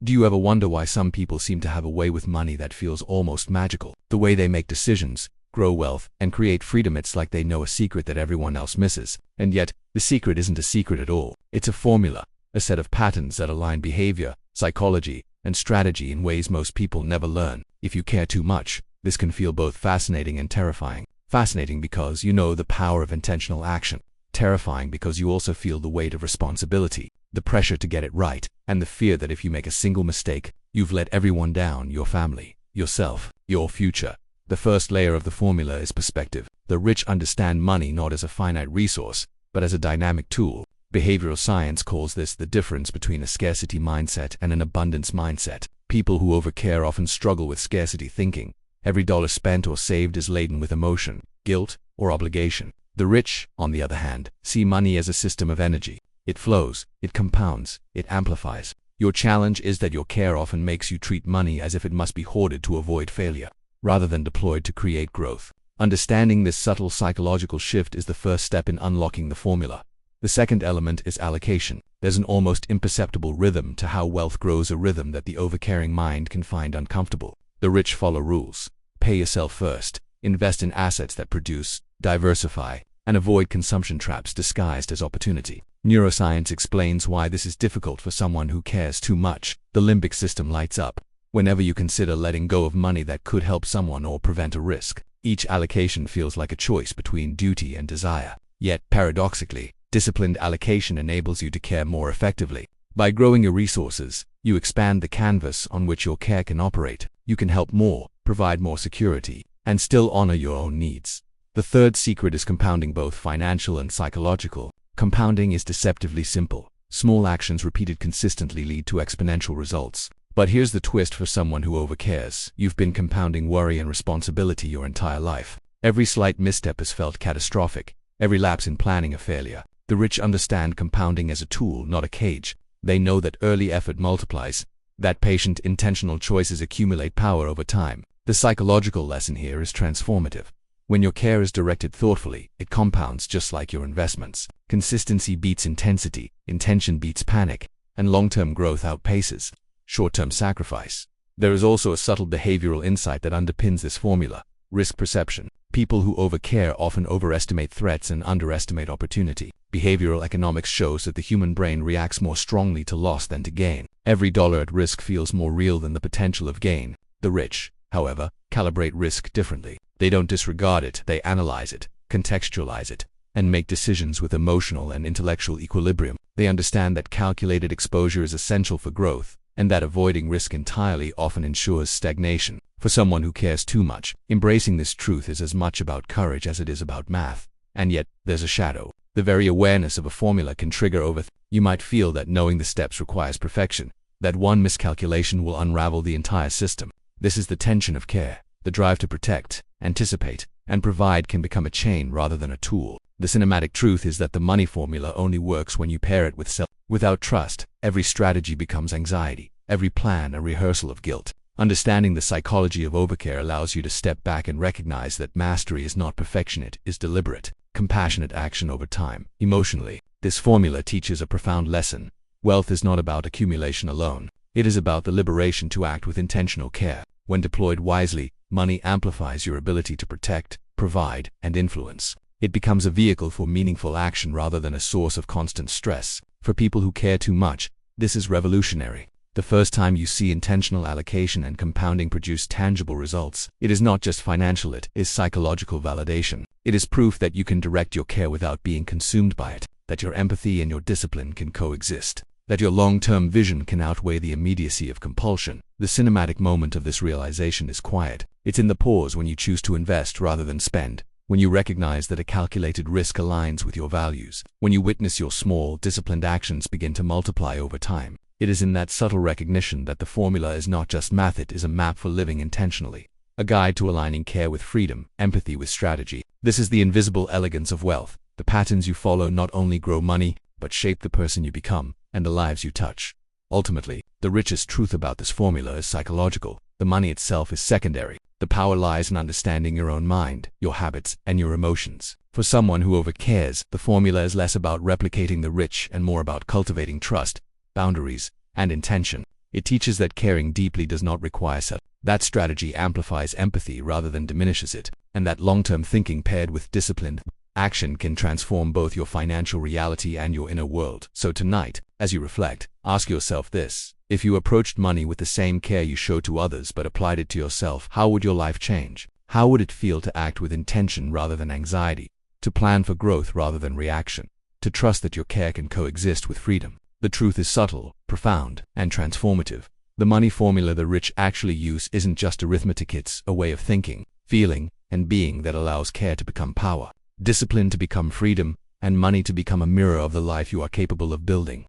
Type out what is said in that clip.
Do you ever wonder why some people seem to have a way with money that feels almost magical? The way they make decisions, grow wealth, and create freedom, it's like they know a secret that everyone else misses. And yet, the secret isn't a secret at all. It's a formula, a set of patterns that align behavior, psychology, and strategy in ways most people never learn. If you care too much, this can feel both fascinating and terrifying. Fascinating because you know the power of intentional action. Terrifying because you also feel the weight of responsibility, the pressure to get it right, and the fear that if you make a single mistake, you've let everyone down: your family, yourself, your future. The first layer of the formula is perspective. The rich understand money not as a finite resource, but as a dynamic tool. Behavioral science calls this the difference between a scarcity mindset and an abundance mindset. People who overcare often struggle with scarcity thinking. Every dollar spent or saved is laden with emotion, guilt, or obligation. The rich, on the other hand, see money as a system of energy. It flows, it compounds, it amplifies. Your challenge is that your care often makes you treat money as if it must be hoarded to avoid failure, rather than deployed to create growth. Understanding this subtle psychological shift is the first step in unlocking the formula. The second element is allocation. There's an almost imperceptible rhythm to how wealth grows, a rhythm that the overcaring mind can find uncomfortable. The rich follow rules. Pay yourself first. Invest in assets that produce. Diversify. And avoid consumption traps disguised as opportunity. Neuroscience explains why this is difficult for someone who cares too much. The limbic system lights up whenever you consider letting go of money that could help someone or prevent a risk. Each allocation feels like a choice between duty and desire. Yet, paradoxically, disciplined allocation enables you to care more effectively. By growing your resources, you expand the canvas on which your care can operate. You can help more, provide more security, and still honor your own needs. The third secret is compounding, both financial and psychological. Compounding is deceptively simple. Small actions repeated consistently lead to exponential results. But here's the twist for someone who overcares. You've been compounding worry and responsibility your entire life. Every slight misstep is felt catastrophic. Every lapse in planning a failure. The rich understand compounding as a tool, not a cage. They know that early effort multiplies, that patient, intentional choices accumulate power over time. The psychological lesson here is transformative. When your care is directed thoughtfully, it compounds just like your investments. Consistency beats intensity, intention beats panic, and long-term growth outpaces short-term sacrifice. There is also a subtle behavioral insight that underpins this formula: risk perception. People who overcare often overestimate threats and underestimate opportunity. Behavioral economics shows that the human brain reacts more strongly to loss than to gain. Every dollar at risk feels more real than the potential of gain. The rich, however, calibrate risk differently. They don't disregard it, they analyze it, contextualize it, and make decisions with emotional and intellectual equilibrium. They understand that calculated exposure is essential for growth, and that avoiding risk entirely often ensures stagnation. For someone who cares too much, embracing this truth is as much about courage as it is about math. And yet, there's a shadow. The very awareness of a formula can trigger You might feel that knowing the steps requires perfection, that one miscalculation will unravel the entire system. This is the tension of care. The drive to protect, anticipate, and provide can become a chain rather than a tool. The cinematic truth is that the money formula only works when you pair it with self. Without trust, every strategy becomes anxiety, every plan a rehearsal of guilt. Understanding the psychology of overcare allows you to step back and recognize that mastery is not perfection, it is deliberate, compassionate action over time. Emotionally, this formula teaches a profound lesson. Wealth is not about accumulation alone. It is about the liberation to act with intentional care. When deployed wisely, money amplifies your ability to protect, provide, and influence. It becomes a vehicle for meaningful action rather than a source of constant stress. For people who care too much, this is revolutionary. The first time you see intentional allocation and compounding produce tangible results, it is not just financial, it is psychological validation. It is proof that you can direct your care without being consumed by it, that your empathy and your discipline can coexist, that your long-term vision can outweigh the immediacy of compulsion. The cinematic moment of this realization is quiet. It's in the pause when you choose to invest rather than spend, when you recognize that a calculated risk aligns with your values, when you witness your small, disciplined actions begin to multiply over time. It is in that subtle recognition that the formula is not just math, it is a map for living intentionally, a guide to aligning care with freedom, empathy with strategy. This is the invisible elegance of wealth. The patterns you follow not only grow money, but shape the person you become and the lives you touch. Ultimately, the richest truth about this formula is psychological. The money itself is secondary. The power lies in understanding your own mind, your habits, and your emotions. For someone who overcares, the formula is less about replicating the rich and more about cultivating trust, boundaries, and intention. It teaches that caring deeply does not require self. That strategy amplifies empathy rather than diminishes it, and that long-term thinking paired with disciplined action can transform both your financial reality and your inner world. So tonight, as you reflect, ask yourself this: if you approached money with the same care you show to others but applied it to yourself, how would your life change? How would it feel to act with intention rather than anxiety? To plan for growth rather than reaction? To trust that your care can coexist with freedom? The truth is subtle, profound, and transformative. The money formula the rich actually use isn't just arithmetic, it's a way of thinking, feeling, and being that allows care to become power, discipline to become freedom, and money to become a mirror of the life you are capable of building.